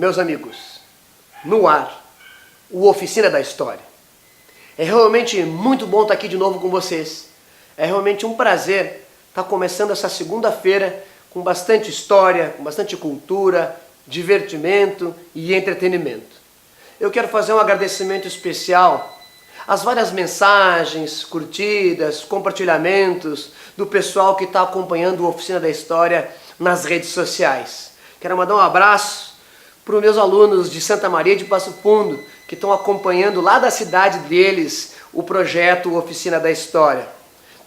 Meus amigos, no ar, o Oficina da História. É realmente muito bom estar aqui de novo com vocês. É realmente um prazer estar começando essa segunda-feira com bastante história, com bastante cultura, divertimento e entretenimento. Eu quero fazer um agradecimento especial às várias mensagens, curtidas, compartilhamentos do pessoal que está acompanhando o Oficina da História nas redes sociais. Quero mandar um abraço para os meus alunos de Santa Maria de Passo Fundo, que estão acompanhando lá da cidade deles o projeto Oficina da História.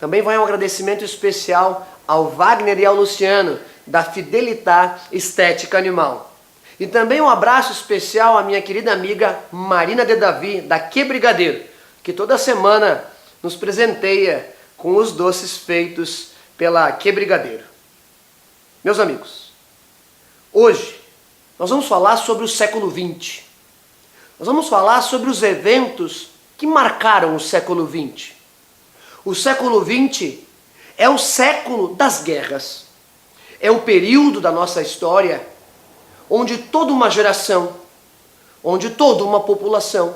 Também vai um agradecimento especial ao Wagner e ao Luciano, da Fidelitar Estética Animal. E também um abraço especial à minha querida amiga Marina de Davi, da Que Brigadeiro, que toda semana nos presenteia com os doces feitos pela Que Brigadeiro. Meus amigos, hoje nós vamos falar sobre o século XX. Nós vamos falar sobre os eventos que marcaram o século XX. O século XX é o século das guerras. É o período da nossa história onde toda uma geração, onde toda uma população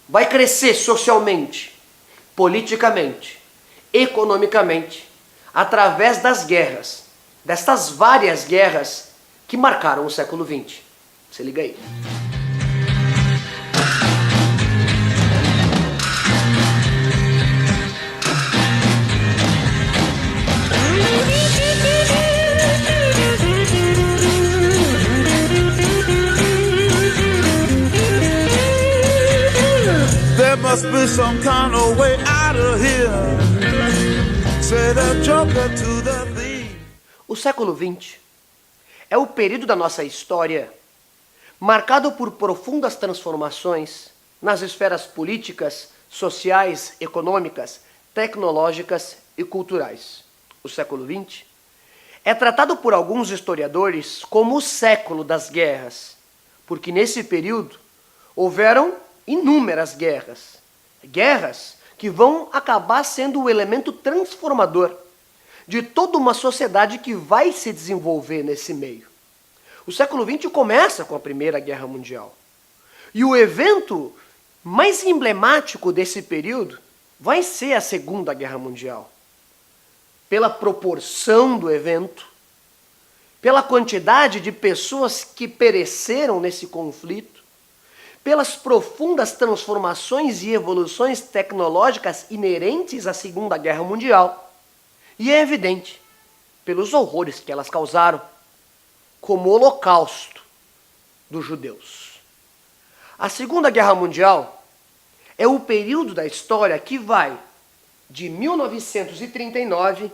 vai crescer socialmente, politicamente, economicamente, através das guerras, destas várias guerras que marcaram o século XX. Se liga aí. There must be some kind of way out of here. Say the joker to the thief. O século XX é o período da nossa história marcado por profundas transformações nas esferas políticas, sociais, econômicas, tecnológicas e culturais. O século XX é tratado por alguns historiadores como o século das guerras, porque nesse período houveram inúmeras guerras. Guerras que vão acabar sendo o elemento transformador de toda uma sociedade que vai se desenvolver nesse meio. O século XX começa com a Primeira Guerra Mundial. E o evento mais emblemático desse período vai ser a Segunda Guerra Mundial. Pela proporção do evento, pela quantidade de pessoas que pereceram nesse conflito, pelas profundas transformações e evoluções tecnológicas inerentes à Segunda Guerra Mundial, e é evidente, pelos horrores que elas causaram, como o Holocausto dos judeus. A Segunda Guerra Mundial é o período da história que vai de 1939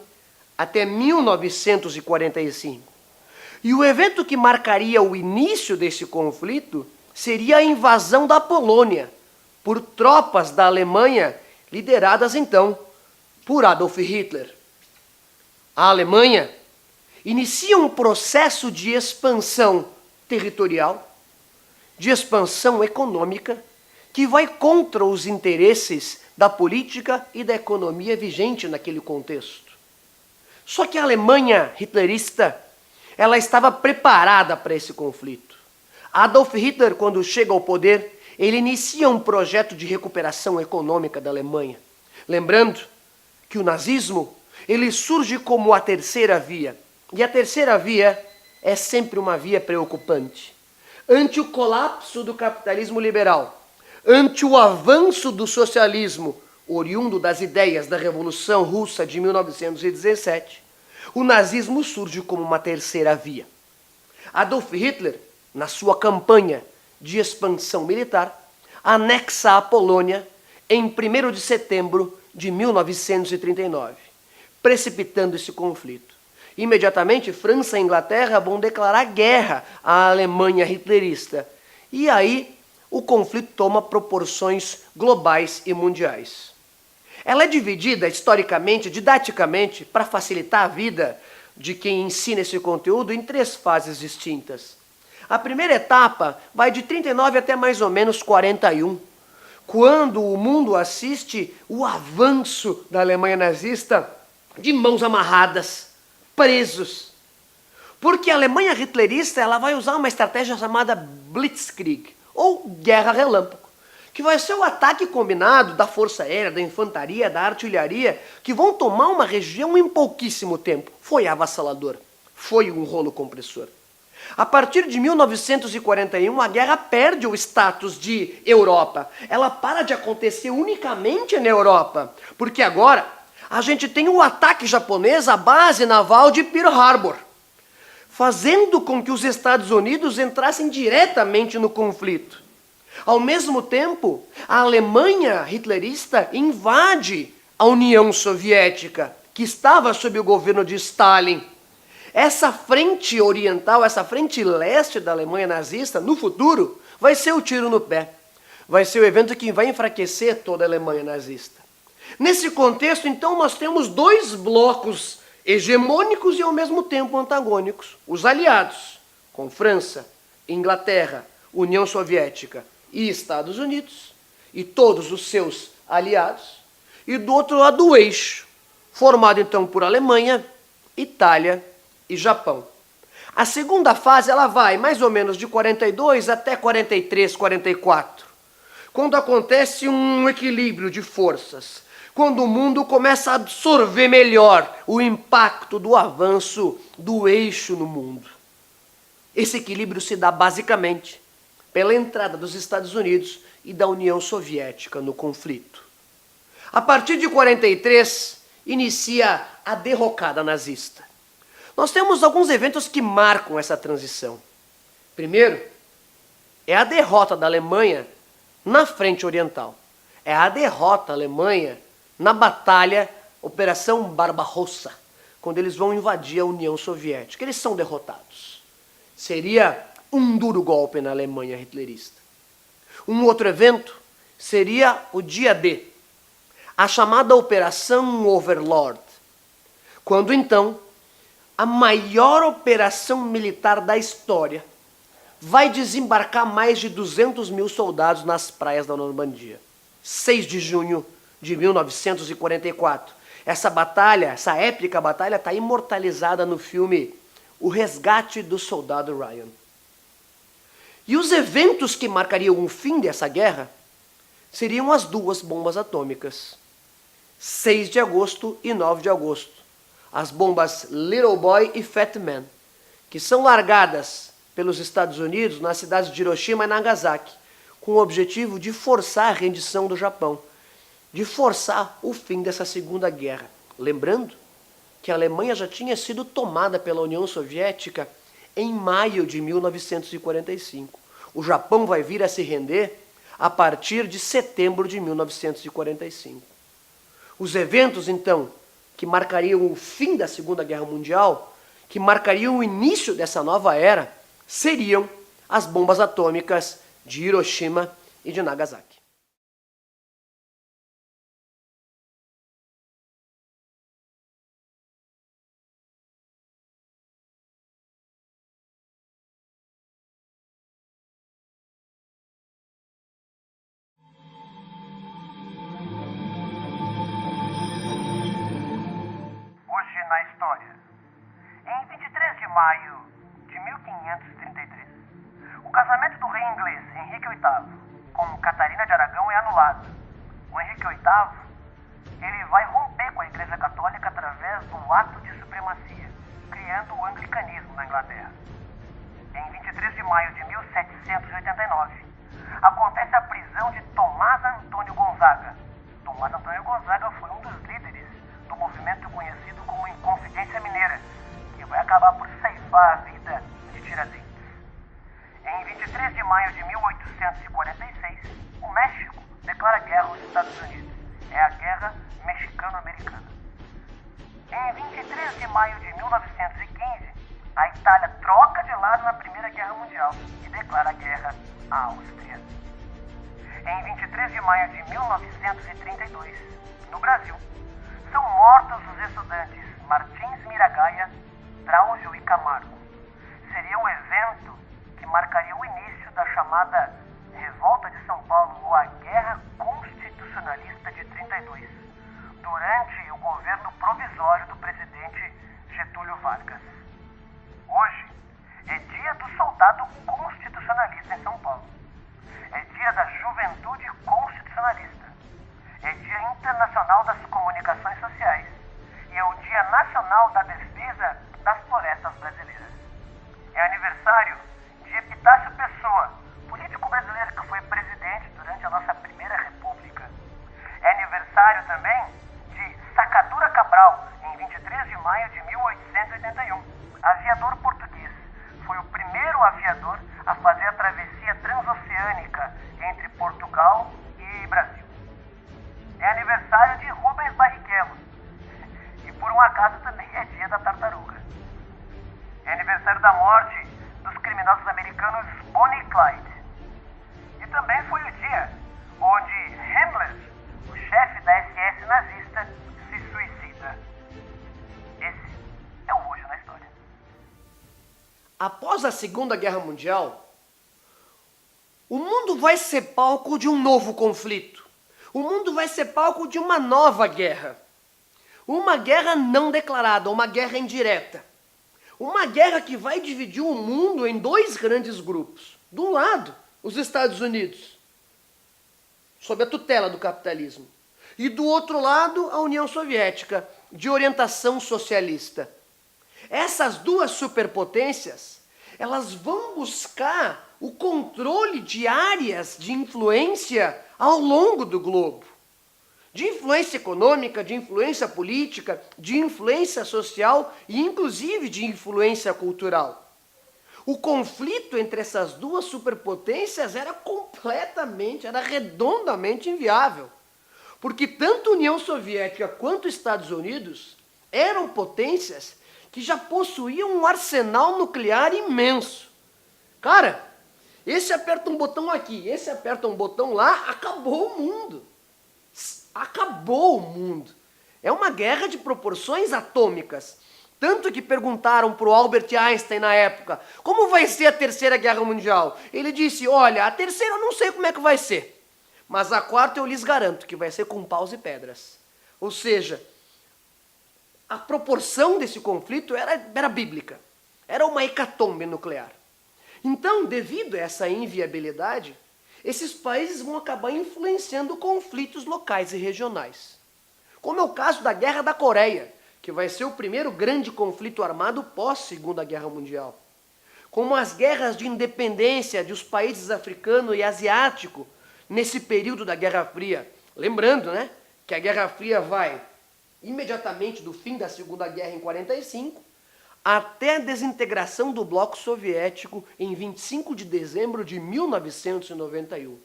até 1945. E o evento que marcaria o início desse conflito seria a invasão da Polônia por tropas da Alemanha, lideradas então por Adolf Hitler. A Alemanha inicia um processo de expansão territorial, de expansão econômica, que vai contra os interesses da política e da economia vigente naquele contexto. Só que a Alemanha hitlerista, ela estava preparada para esse conflito. Adolf Hitler, quando chega ao poder, ele inicia um projeto de recuperação econômica da Alemanha. Lembrando que o nazismo, ele surge como a terceira via. E a terceira via é sempre uma via preocupante. Ante o colapso do capitalismo liberal, ante o avanço do socialismo, oriundo das ideias da Revolução Russa de 1917, o nazismo surge como uma terceira via. Adolf Hitler, na sua campanha de expansão militar, anexa a Polônia em 1º de setembro de 1939, precipitando esse conflito. Imediatamente, França e Inglaterra vão declarar guerra à Alemanha hitlerista. E aí, o conflito toma proporções globais e mundiais. Ela é dividida historicamente, didaticamente, para facilitar a vida de quem ensina esse conteúdo, em 3 fases distintas. A primeira etapa vai de 39 até mais ou menos 41, quando o mundo assiste o avanço da Alemanha nazista de mãos amarradas, presos. Porque a Alemanha hitlerista ela vai usar uma estratégia chamada Blitzkrieg, ou guerra relâmpago, que vai ser o ataque combinado da força aérea, da infantaria, da artilharia, que vão tomar uma região em pouquíssimo tempo. Foi avassalador, foi um rolo compressor. A partir de 1941, a guerra perde o status de Europa. Ela para de acontecer unicamente na Europa, porque agora a gente tem o ataque japonês à base naval de Pearl Harbor, fazendo com que os Estados Unidos entrassem diretamente no conflito. Ao mesmo tempo, a Alemanha hitlerista invade a União Soviética, que estava sob o governo de Stalin. Essa frente oriental, essa frente leste da Alemanha nazista, no futuro, vai ser o tiro no pé. Vai ser o evento que vai enfraquecer toda a Alemanha nazista. Nesse contexto, então, nós temos dois blocos hegemônicos e, ao mesmo tempo, antagônicos. Os aliados, com França, Inglaterra, União Soviética e Estados Unidos, e todos os seus aliados. E do outro lado, o eixo, formado, então, por Alemanha, Itália e Japão. A segunda fase ela vai mais ou menos de 42 até 43, 44, quando acontece um equilíbrio de forças, quando o mundo começa a absorver melhor o impacto do avanço do eixo no mundo. Esse equilíbrio se dá basicamente pela entrada dos Estados Unidos e da União Soviética no conflito. A partir de 43, inicia a derrocada nazista. Nós temos alguns eventos que marcam essa transição. Primeiro, é a derrota da Alemanha na frente oriental. É a derrota da Alemanha na batalha Operação Barbarossa, quando eles vão invadir a União Soviética. Eles são derrotados. Seria um duro golpe na Alemanha hitlerista. Um outro evento seria o dia D, a chamada Operação Overlord, quando então a maior operação militar da história vai desembarcar mais de 200 mil soldados nas praias da Normandia. 6 de junho de 1944. Essa batalha, essa épica batalha, está imortalizada no filme O Resgate do Soldado Ryan. E os eventos que marcariam o fim dessa guerra seriam as duas bombas atômicas. 6 de agosto e 9 de agosto. As bombas Little Boy e Fat Man, que são largadas pelos Estados Unidos nas cidades de Hiroshima e Nagasaki, com o objetivo de forçar a rendição do Japão, de forçar o fim dessa Segunda Guerra. Lembrando que a Alemanha já tinha sido tomada pela União Soviética em maio de 1945. O Japão vai vir a se render a partir de setembro de 1945. Os eventos, então, que marcariam o fim da Segunda Guerra Mundial, que marcariam o início dessa nova era, seriam as bombas atômicas de Hiroshima e de Nagasaki. Na história. Em 23 de maio de 1533, o casamento do rei inglês Henrique VIII com Catarina de Aragão é anulado. O Henrique VIII ele vai romper com a Igreja Católica através do ato de supremacia, criando o anglicanismo na Inglaterra. Em 23 de maio de 1789, acontece a prisão de Tomás Antônio Gonzaga. Tomás Antônio Gonzaga foi um dos líderes do movimento conhecido como Inconfidência Mineira, que vai acabar por ceifar a vida de Tiradentes. Em 23 de maio de 1846, o México declara guerra aos Estados Unidos. É a Guerra Mexicano-Americana. Em 23 de maio de 1915, a Itália troca de lado na Primeira Guerra Mundial e declara guerra à Áustria. Em 23 de maio de 1932, no Brasil, são mortos os estudantes Martins Miragaia, Drauzio e Camargo. Seria o evento que marcaria o início da chamada Revolta de São Paulo ou a Guerra Constitucionalista de 32, durante o governo provisório do presidente Getúlio Vargas. Hoje, dia do soldado constitucionalista em São Paulo. É dia da juventude constitucionalista. É dia internacional das comunicações sociais. E é o dia nacional da defesa das florestas brasileiras. É aniversário de Epitácio Pessoa, político brasileiro que foi presidente durante a nossa primeira república. É aniversário também de Sacadura Cabral, em 23 de maio de 1881. Aviador português. Foi o primeiro aviador a fazer a travessia transoceânica entre Portugal e Brasil. É aniversário de Rubens Barrichello. E por um acaso também é dia da tartaruga. É aniversário da morte dos criminosos americanos Bonnie e Clyde. E também foi o dia onde Himmler, o chefe da SS nazista, se suicida. Esse é o Hoje na História. Após a Segunda Guerra Mundial, o mundo vai ser palco de um novo conflito. O mundo vai ser palco de uma nova guerra. Uma guerra não declarada, uma guerra indireta. Uma guerra que vai dividir o mundo em dois grandes grupos. De um lado, os Estados Unidos, sob a tutela do capitalismo. E do outro lado, a União Soviética, de orientação socialista. Essas duas superpotências, elas vão buscar o controle de áreas de influência ao longo do globo. De influência econômica, de influência política, de influência social e inclusive de influência cultural. O conflito entre essas duas superpotências era redondamente inviável. Porque tanto a União Soviética quanto os Estados Unidos eram potências que já possuíam um arsenal nuclear imenso. Cara, esse aperta um botão aqui, esse aperta um botão lá, acabou o mundo. Acabou o mundo. É uma guerra de proporções atômicas. Tanto que perguntaram para o Albert Einstein na época, como vai ser a Terceira Guerra Mundial? Ele disse, olha, a terceira eu não sei como é que vai ser, mas a quarta eu lhes garanto que vai ser com paus e pedras. Ou seja, a proporção desse conflito era bíblica. Era uma hecatombe nuclear. Então, devido a essa inviabilidade, esses países vão acabar influenciando conflitos locais e regionais. Como é o caso da Guerra da Coreia, que vai ser o primeiro grande conflito armado pós-Segunda Guerra Mundial. Como as guerras de independência dos países africano e asiático nesse período da Guerra Fria. Lembrando, né, que a Guerra Fria vai imediatamente do fim da Segunda Guerra em 1945 até a desintegração do bloco soviético em 25 de dezembro de 1991.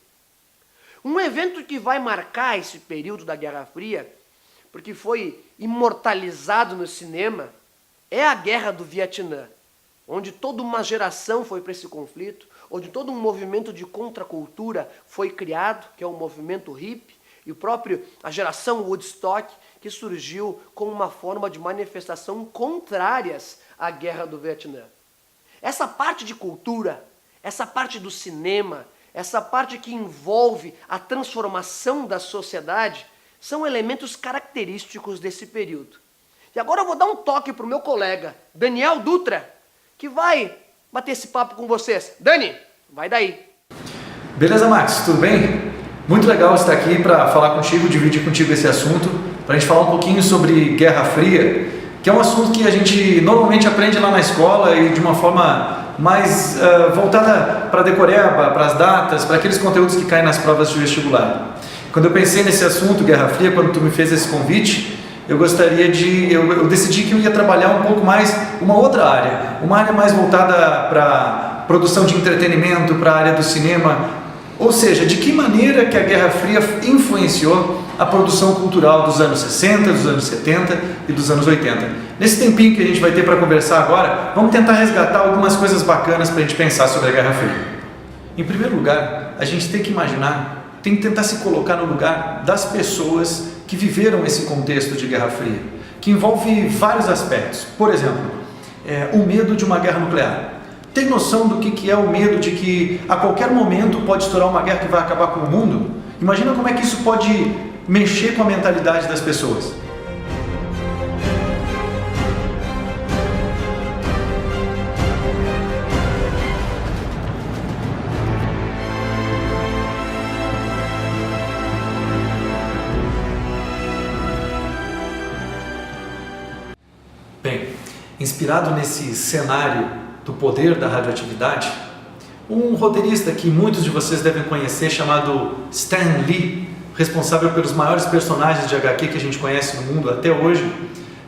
Um evento que vai marcar esse período da Guerra Fria, porque foi imortalizado no cinema, é a Guerra do Vietnã, onde toda uma geração foi para esse conflito, onde todo um movimento de contracultura foi criado, que é o movimento hippie, e a geração Woodstock, que surgiu como uma forma de manifestação contrárias à Guerra do Vietnã. Essa parte de cultura, essa parte do cinema, essa parte que envolve a transformação da sociedade, são elementos característicos desse período. E agora eu vou dar um toque para o meu colega, Daniel Dutra, que vai bater esse papo com vocês. Dani, vai daí. Beleza, Max, tudo bem? Muito legal estar aqui para falar contigo, dividir contigo esse assunto, para a gente falar um pouquinho sobre Guerra Fria, que é um assunto que a gente normalmente aprende lá na escola e de uma forma mais voltada para a decoreba, para as datas, para aqueles conteúdos que caem nas provas de vestibular. Quando eu pensei nesse assunto, Guerra Fria, quando tu me fez esse convite, eu decidi que eu ia trabalhar um pouco mais uma outra área, uma área mais voltada para produção de entretenimento, para a área do cinema, ou seja, de que maneira que a Guerra Fria influenciou a produção cultural dos anos 60, dos anos 70 e dos anos 80. Nesse tempinho que a gente vai ter para conversar agora, vamos tentar resgatar algumas coisas bacanas para a gente pensar sobre a Guerra Fria. Em primeiro lugar, a gente tem que imaginar, tem que tentar se colocar no lugar das pessoas que viveram esse contexto de Guerra Fria, que envolve vários aspectos. Por exemplo, o medo de uma guerra nuclear. Tem noção do que é o medo de que a qualquer momento pode estourar uma guerra que vai acabar com o mundo? Imagina como é que isso pode mexer com a mentalidade das pessoas. inspirado nesse cenário do poder da radioatividade, um roteirista que muitos de vocês devem conhecer, chamado Stan Lee, responsável pelos maiores personagens de HQ que a gente conhece no mundo até hoje,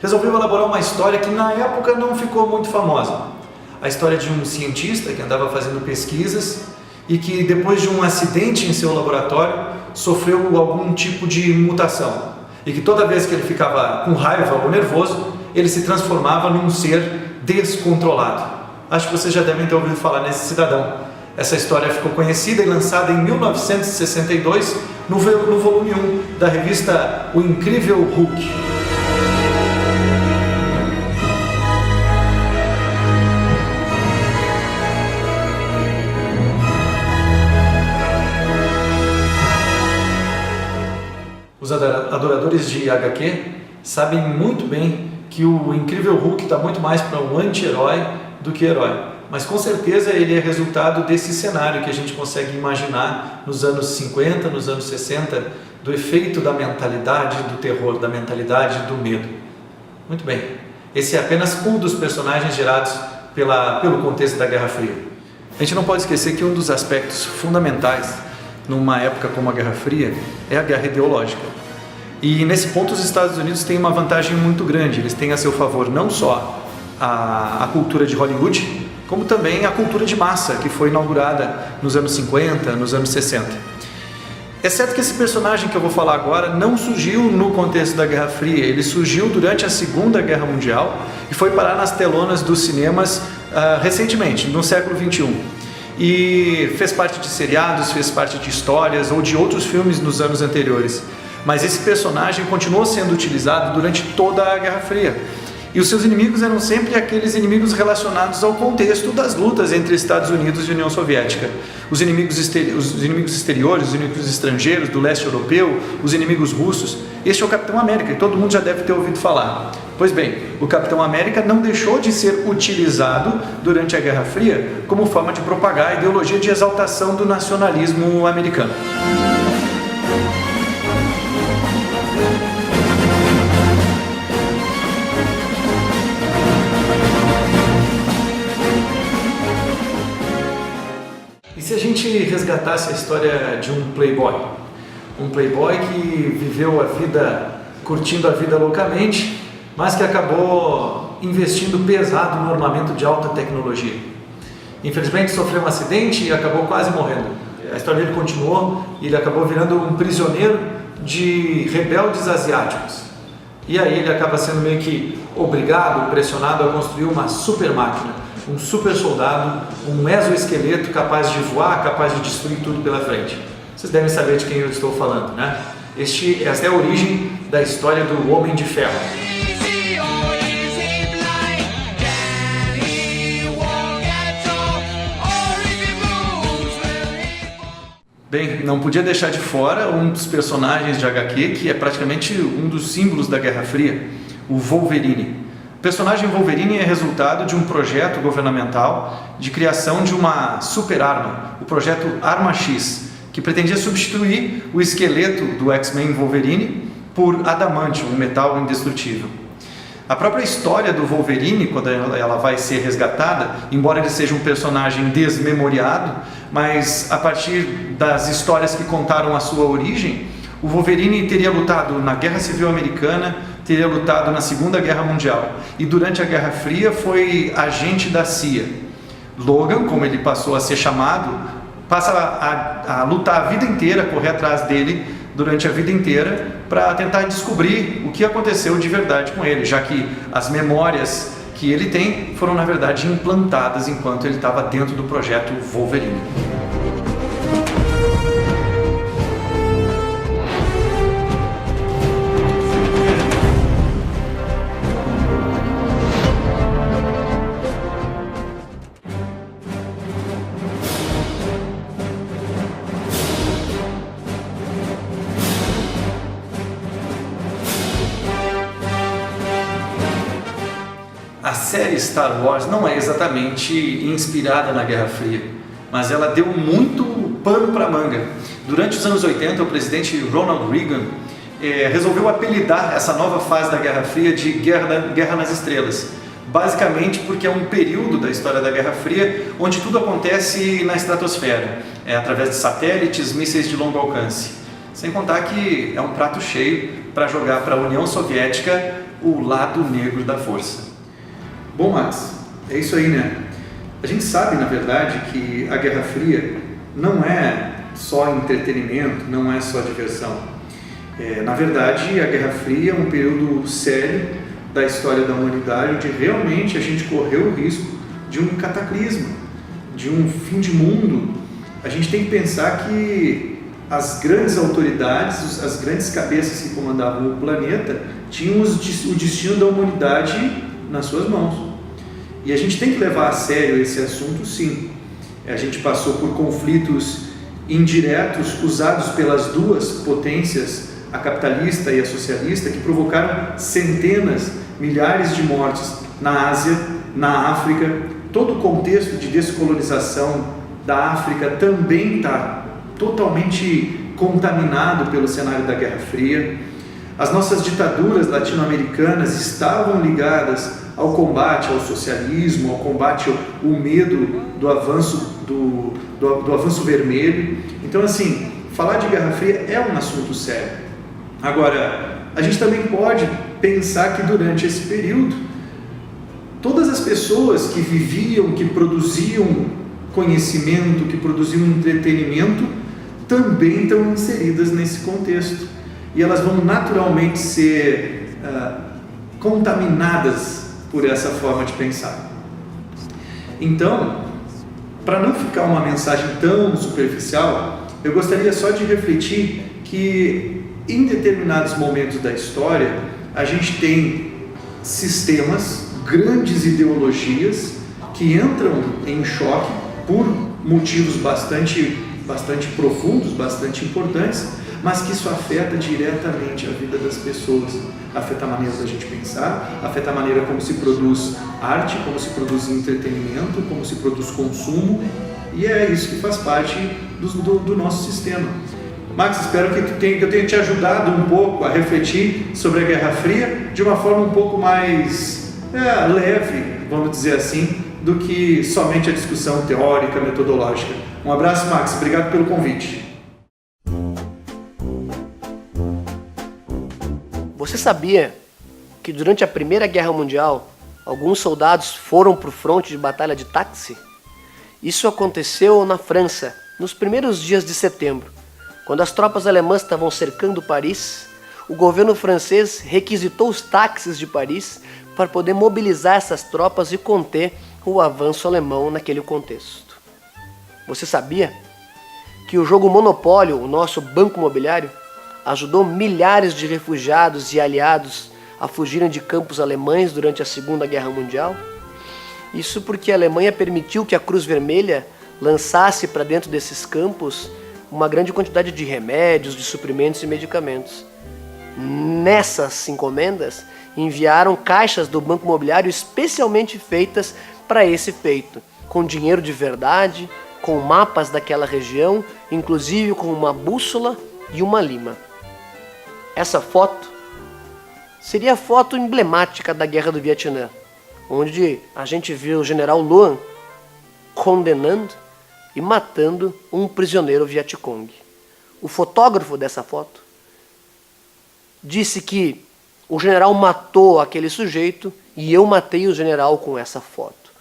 resolveu elaborar uma história que na época não ficou muito famosa. A história de um cientista que andava fazendo pesquisas e que depois de um acidente em seu laboratório sofreu algum tipo de mutação. E que toda vez que ele ficava com raiva ou nervoso, ele se transformava num ser descontrolado. Acho que vocês já devem ter ouvido falar nesse cidadão. Essa história ficou conhecida e lançada em 1962 no volume 1 da revista O Incrível Hulk. Os adoradores de HQ sabem muito bem que o Incrível Hulk está muito mais para um anti-herói do que herói. Mas com certeza ele é resultado desse cenário que a gente consegue imaginar nos anos 50, nos anos 60, do efeito da mentalidade do terror, da mentalidade do medo. Muito bem, esse é apenas um dos personagens gerados pelo contexto da Guerra Fria. A gente não pode esquecer que um dos aspectos fundamentais numa época como a Guerra Fria é a guerra ideológica. E nesse ponto os Estados Unidos têm uma vantagem muito grande. Eles têm a seu favor não só a cultura de Hollywood, como também a cultura de massa, que foi inaugurada nos anos 50, nos anos 60. Exceto que esse personagem que eu vou falar agora não surgiu no contexto da Guerra Fria, ele surgiu durante a Segunda Guerra Mundial e foi parar nas telonas dos cinemas recentemente, no século XXI. E fez parte de seriados, fez parte de histórias ou de outros filmes nos anos anteriores. Mas esse personagem continuou sendo utilizado durante toda a Guerra Fria. E os seus inimigos eram sempre aqueles inimigos relacionados ao contexto das lutas entre Estados Unidos e União Soviética. Os inimigos exteriores, os inimigos estrangeiros do leste europeu, os inimigos russos. Este é o Capitão América e todo mundo já deve ter ouvido falar. Pois bem, o Capitão América não deixou de ser utilizado durante a Guerra Fria como forma de propagar a ideologia de exaltação do nacionalismo americano. E se a gente resgatasse a história de um playboy que viveu a vida, curtindo a vida loucamente, mas que acabou investindo pesado no armamento de alta tecnologia. Infelizmente sofreu um acidente e acabou quase morrendo. A história dele continuou e ele acabou virando um prisioneiro de rebeldes asiáticos. E aí ele acaba sendo meio que obrigado, pressionado a construir uma super máquina, um super soldado, um exoesqueleto capaz de voar, capaz de destruir tudo pela frente. Vocês devem saber de quem eu estou falando, né? Esta é a origem da história do Homem de Ferro. Bem, não podia deixar de fora um dos personagens de HQ que é praticamente um dos símbolos da Guerra Fria, o Wolverine. O personagem Wolverine é resultado de um projeto governamental de criação de uma super arma, o projeto Arma X, que pretendia substituir o esqueleto do X-Men Wolverine por adamantium, um metal indestrutível. A própria história do Wolverine, quando ela vai ser resgatada, embora ele seja um personagem desmemoriado, mas a partir das histórias que contaram a sua origem, o Wolverine teria lutado na Guerra Civil Americana, teria lutado na Segunda Guerra Mundial e durante a Guerra Fria foi agente da CIA. Logan, como ele passou a ser chamado, passa a lutar a vida inteira, correr atrás dele durante a vida inteira para tentar descobrir o que aconteceu de verdade com ele, já que as memórias que ele tem foram na verdade implantadas enquanto ele estava dentro do projeto Wolverine. A série Star Wars não é exatamente inspirada na Guerra Fria, mas ela deu muito pano para manga. Durante os anos 80, o presidente Ronald Reagan resolveu apelidar essa nova fase da Guerra Fria de Guerra nas Estrelas, basicamente porque é um período da história da Guerra Fria onde tudo acontece na estratosfera, através de satélites, mísseis de longo alcance. Sem contar que é um prato cheio para jogar para a União Soviética o lado negro da força. Bom, Max, é isso aí, né? A gente sabe, na verdade, que a Guerra Fria não é só entretenimento, não é só diversão. Na verdade, a Guerra Fria é um período sério da história da humanidade onde realmente a gente correu o risco de um cataclisma, de um fim de mundo. A gente tem que pensar que as grandes autoridades, as grandes cabeças que comandavam o planeta tinham o destino da humanidade nas suas mãos. E a gente tem que levar a sério esse assunto, sim. A gente passou por conflitos indiretos usados pelas duas potências, a capitalista e a socialista, que provocaram centenas, milhares de mortes na Ásia, na África. Todo o contexto de descolonização da África também está totalmente contaminado pelo cenário da Guerra Fria. As nossas ditaduras latino-americanas estavam ligadas ao combate ao socialismo, ao combate ao medo do avanço do avanço vermelho. Então, assim, falar de Guerra Fria é um assunto sério. Agora, a gente também pode pensar que durante esse período, todas as pessoas que viviam, que produziam conhecimento, que produziam entretenimento, também estão inseridas nesse contexto. E elas vão naturalmente ser contaminadas por essa forma de pensar. Então, para não ficar uma mensagem tão superficial, eu gostaria só de refletir que em determinados momentos da história, a gente tem sistemas, grandes ideologias que entram em choque por motivos bastante profundos, bastante importantes, mas que isso afeta diretamente a vida das pessoas, afeta a maneira da gente pensar, afeta a maneira como se produz arte, como se produz entretenimento, como se produz consumo, e é isso que faz parte do nosso sistema. Max, espero que eu tenha te ajudado um pouco a refletir sobre a Guerra Fria de uma forma um pouco mais leve, vamos dizer assim, do que somente a discussão teórica, metodológica. Um abraço, Max, obrigado pelo convite. Você sabia que durante a Primeira Guerra Mundial, alguns soldados foram para o fronte de batalha de táxi? Isso aconteceu na França, nos primeiros dias de setembro. Quando as tropas alemãs estavam cercando Paris, o governo francês requisitou os táxis de Paris para poder mobilizar essas tropas e conter o avanço alemão naquele contexto. Você sabia que o jogo Monopólio, o nosso banco imobiliário, ajudou milhares de refugiados e aliados a fugirem de campos alemães durante a Segunda Guerra Mundial? Isso porque a Alemanha permitiu que a Cruz Vermelha lançasse para dentro desses campos uma grande quantidade de remédios, de suprimentos e medicamentos. Nessas encomendas, enviaram caixas do Banco Imobiliário especialmente feitas para esse feito, com dinheiro de verdade, com mapas daquela região, inclusive com uma bússola e uma lima. Essa foto seria a foto emblemática da Guerra do Vietnã, onde a gente viu o general Loan condenando e matando um prisioneiro Vietcong. O fotógrafo dessa foto disse que o general matou aquele sujeito e eu matei o general com essa foto.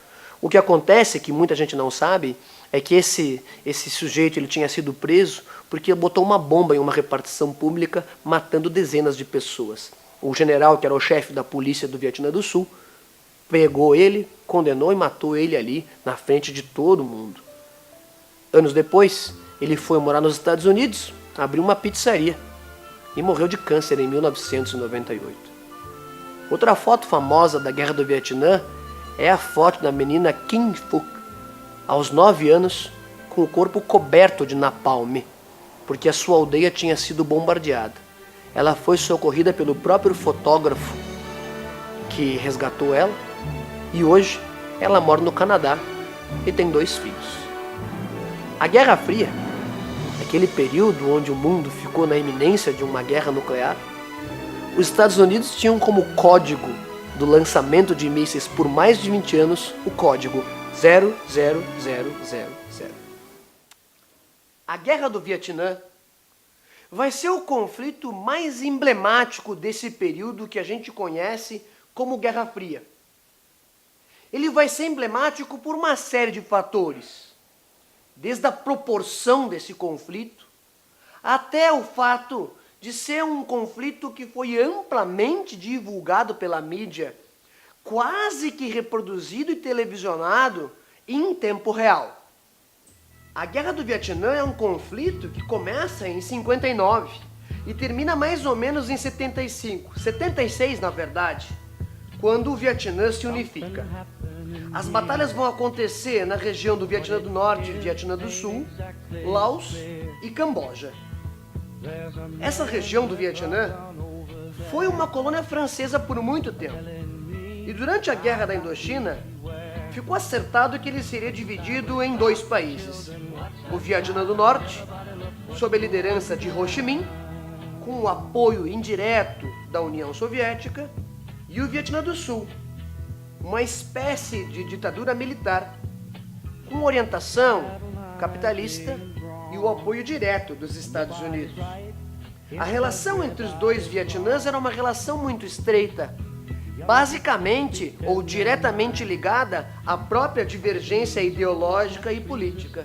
O que acontece, que muita gente não sabe, é que esse sujeito ele tinha sido preso porque botou uma bomba em uma repartição pública, matando dezenas de pessoas. O general, que era o chefe da polícia do Vietnã do Sul, pegou ele, condenou e matou ele ali, na frente de todo mundo. Anos depois, ele foi morar nos Estados Unidos, abriu uma pizzaria e morreu de câncer em 1998. Outra foto famosa da Guerra do Vietnã é a foto da menina Kim Phuc, aos 9 anos, com o corpo coberto de napalm, porque a sua aldeia tinha sido bombardeada. Ela foi socorrida pelo próprio fotógrafo que resgatou ela, e hoje ela mora no Canadá e tem 2 filhos. A Guerra Fria, aquele período onde o mundo ficou na iminência de uma guerra nuclear, os Estados Unidos tinham como código do lançamento de mísseis por mais de 20 anos o código 00000. A Guerra do Vietnã vai ser o conflito mais emblemático desse período que a gente conhece como Guerra Fria. Ele vai ser emblemático por uma série de fatores, desde a proporção desse conflito, até o fato de ser um conflito que foi amplamente divulgado pela mídia, quase que reproduzido e televisionado em tempo real. A Guerra do Vietnã é um conflito que começa em 59 e termina mais ou menos em 75, 76 na verdade, quando o Vietnã se unifica. As batalhas vão acontecer na região do Vietnã do Norte, Vietnã do Sul, Laos e Camboja. Essa região do Vietnã foi uma colônia francesa por muito tempo. E durante a Guerra da Indochina, ficou acertado que ele seria dividido em dois países. O Vietnã do Norte, sob a liderança de Ho Chi Minh, com o apoio indireto da União Soviética, e o Vietnã do Sul, uma espécie de ditadura militar, com orientação capitalista e o apoio direto dos Estados Unidos. A relação entre os dois Vietnãs era uma relação muito estreita, basicamente ou diretamente ligada à própria divergência ideológica e política.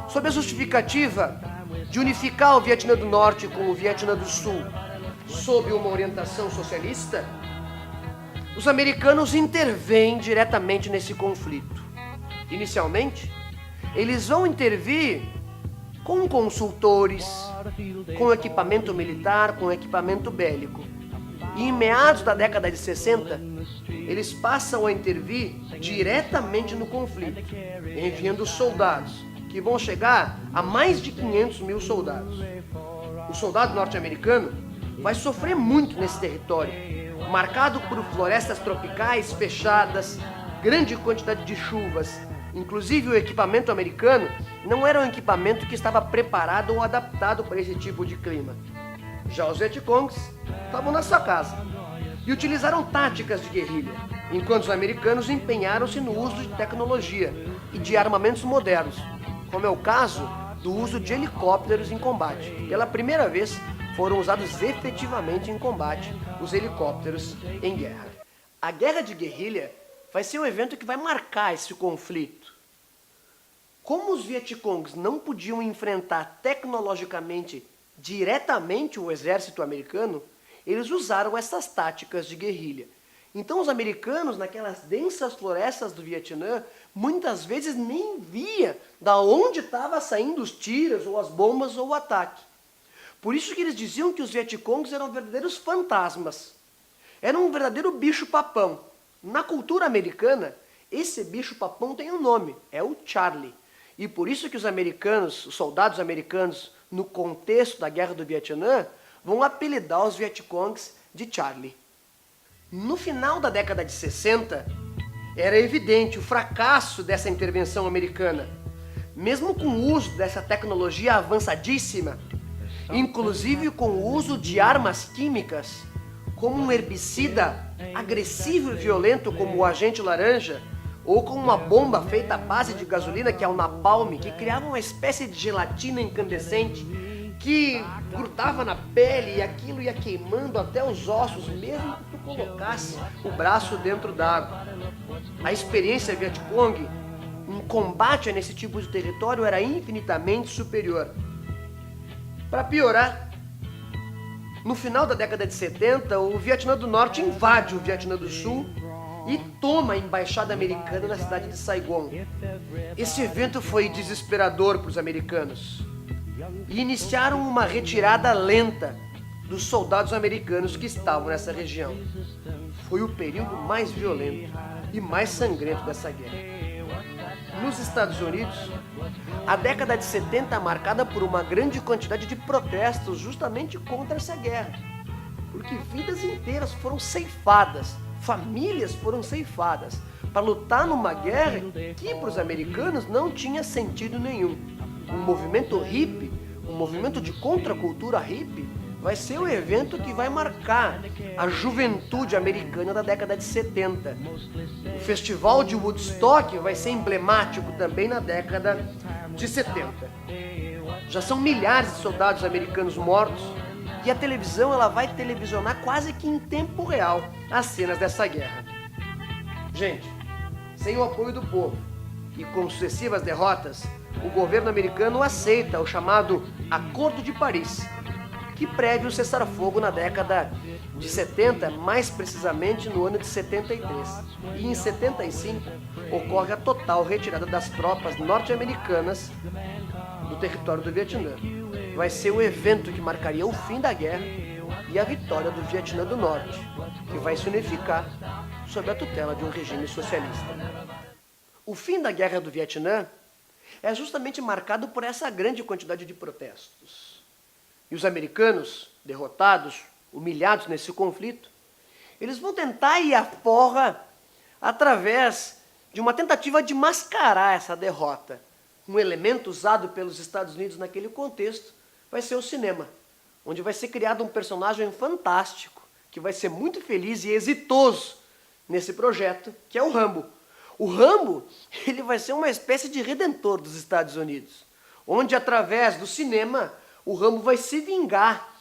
Sob a justificativa de unificar o Vietnã do Norte com o Vietnã do Sul sob uma orientação socialista, os americanos intervêm diretamente nesse conflito. Inicialmente, eles vão intervir com consultores, com equipamento militar, com equipamento bélico. E em meados da década de 60, eles passam a intervir diretamente no conflito, enviando soldados, que vão chegar a mais de 500 mil soldados. O soldado norte-americano vai sofrer muito nesse território, marcado por florestas tropicais fechadas, grande quantidade de chuvas. Inclusive, o equipamento americano não era um equipamento que estava preparado ou adaptado para esse tipo de clima. Já os Vietcongs estavam na sua casa e utilizaram táticas de guerrilha, enquanto os americanos empenharam-se no uso de tecnologia e de armamentos modernos, como é o caso do uso de helicópteros em combate. Pela primeira vez, foram usados efetivamente em combate os helicópteros em guerra. A guerra de guerrilha vai ser um evento que vai marcar esse conflito. Como os Vietcongs não podiam enfrentar tecnologicamente diretamente o exército americano, eles usaram essas táticas de guerrilha. Então os americanos, naquelas densas florestas do Vietnã, muitas vezes nem via da onde estava saindo os tiros, ou as bombas, ou o ataque. Por isso que eles diziam que os Vietcongs eram verdadeiros fantasmas. Era um verdadeiro bicho-papão. Na cultura americana, esse bicho-papão tem um nome, é o Charlie. E por isso que os americanos, os soldados americanos, no contexto da Guerra do Vietnã, vão apelidar os Vietcongs de Charlie. No final da década de 60, era evidente o fracasso dessa intervenção americana. Mesmo com o uso dessa tecnologia avançadíssima, inclusive com o uso de armas químicas, como um herbicida agressivo e violento como o agente laranja, ou com uma bomba feita à base de gasolina, que é o napalm, que criava uma espécie de gelatina incandescente que grudava na pele e aquilo ia queimando até os ossos, mesmo que tu colocasse o braço dentro d'água. A experiência Vietcong em combate nesse tipo de território era infinitamente superior. Para piorar, no final da década de 70, o Vietnã do Norte invade o Vietnã do Sul e toma a embaixada americana na cidade de Saigon. Esse evento foi desesperador para os americanos e iniciaram uma retirada lenta dos soldados americanos que estavam nessa região. Foi o período mais violento e mais sangrento dessa guerra. Nos Estados Unidos, a década de 70 é marcada por uma grande quantidade de protestos justamente contra essa guerra, porque vidas inteiras foram ceifadas, famílias foram ceifadas para lutar numa guerra que para os americanos não tinha sentido nenhum. Um movimento hippie, um movimento de contracultura hippie, vai ser o evento que vai marcar a juventude americana da década de 70. O Festival de Woodstock vai ser emblemático também na década de 70. Já são milhares de soldados americanos mortos e a televisão ela vai televisionar quase que em tempo real as cenas dessa guerra. Gente, sem o apoio do povo e com sucessivas derrotas, o governo americano aceita o chamado Acordo de Paris, que prevê o cessar-fogo na década de 70, mais precisamente no ano de 73. E em 75 ocorre a total retirada das tropas norte-americanas do território do Vietnã. Vai ser o evento que marcaria o fim da guerra e a vitória do Vietnã do Norte, que vai se unificar sob a tutela de um regime socialista. O fim da guerra do Vietnã é justamente marcado por essa grande quantidade de protestos. E os americanos, derrotados, humilhados nesse conflito, eles vão tentar ir à forra através de uma tentativa de mascarar essa derrota. Um elemento usado pelos Estados Unidos naquele contexto vai ser o cinema, onde vai ser criado um personagem fantástico, que vai ser muito feliz e exitoso nesse projeto, que é o Rambo. O Rambo, ele vai ser uma espécie de redentor dos Estados Unidos, onde através do cinema o Rambo vai se vingar,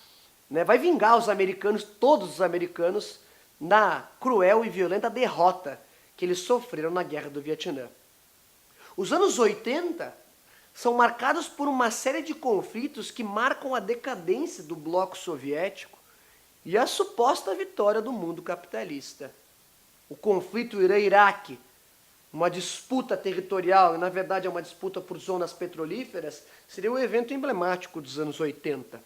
né? Vai vingar os americanos, todos os americanos, na cruel e violenta derrota que eles sofreram na Guerra do Vietnã. Os anos 80 são marcados por uma série de conflitos que marcam a decadência do bloco soviético e a suposta vitória do mundo capitalista. O conflito Irã-Iraque, uma disputa territorial, e na verdade é uma disputa por zonas petrolíferas, seria o evento emblemático dos anos 80.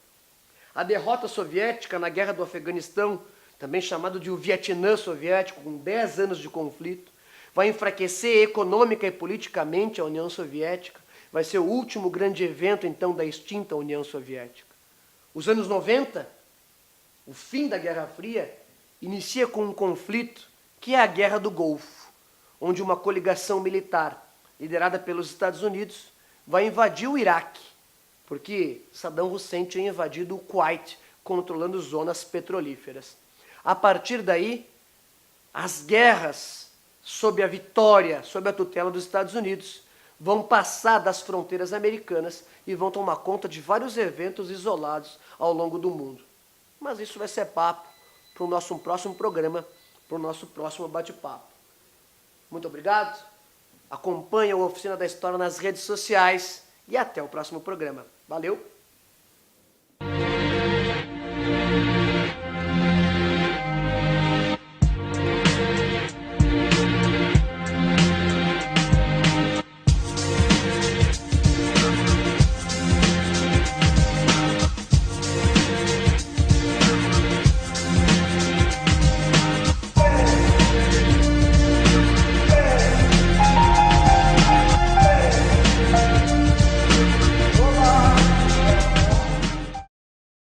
A derrota soviética na Guerra do Afeganistão, também chamado de o Vietnã soviético, com 10 anos de conflito, vai enfraquecer econômica e politicamente a União Soviética, vai ser o último grande evento então da extinta União Soviética. Os anos 90, o fim da Guerra Fria, inicia com um conflito que é a Guerra do Golfo, onde uma coligação militar, liderada pelos Estados Unidos, vai invadir o Iraque, porque Saddam Hussein tinha invadido o Kuwait, controlando zonas petrolíferas. A partir daí, as guerras sob a vitória, sob a tutela dos Estados Unidos, vão passar das fronteiras americanas e vão tomar conta de vários eventos isolados ao longo do mundo. Mas isso vai ser papo para o nosso próximo programa, para o nosso próximo bate-papo. Muito obrigado, acompanhe a Oficina da História nas redes sociais e até o próximo programa. Valeu!